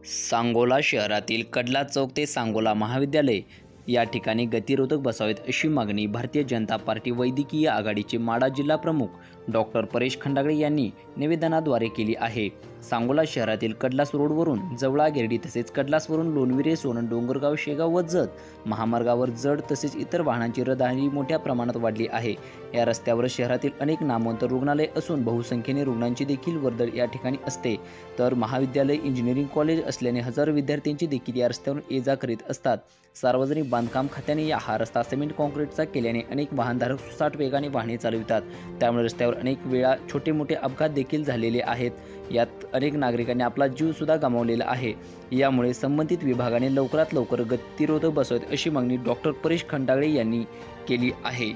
सांगोला शहरातील कडला चौक ते सांगोला महाविद्यालय या ठिकाणी गतिरोधक बसावेत अशी मागणी भारतीय जनता पार्टी वैद्यकीय आघाडीचे माढा जिल्हा प्रमुख डॉक्टर परेश खंडागळे यांनी निवेदनाद्वारे केली आहे। सांगोला शहरातील कडलास रोडवरून जवळा गिरडी तसेच कडलासवरून लोणविरे सोनन डोंगरगाव शेगाव व जत महामार्गावर जड तसेच इतर वाहनांची रहदारी मोठ्या प्रमाणात वाढली आहे। या रस्त्यावर शहरातील अनेक नामवंत रुग्णालय असून बहुसंख्येने रुग्णांची देखील वर्दळ या ठिकाणी असते, तर महाविद्यालय इंजिनिअरिंग कॉलेज असल्याने हजारो विद्यार्थ्यांची देखील या रस्त्यावरून ये जा करीत असतात। सार्वजनिक बांधकाम खात्याने हा रस्ता सिमेंट कॉन्क्रीटचा केल्याने अनेक वाहनधारक सुसाट वेगाने वाहने चालवितात, त्यामुळे रस्त्यावर अनेक वेळा छोटे मोठे अपघात देखील झालेले आहेत। यात अनेक नागरिकांनी आपला जीव सुद्धा गमावलेला आहे। यामुळे संबंधित विभागाने लवकरात लवकर गतिरोधक बसवावेत अशी मागणी डॉक्टर परेश खंडागळे यांनी केली आहे।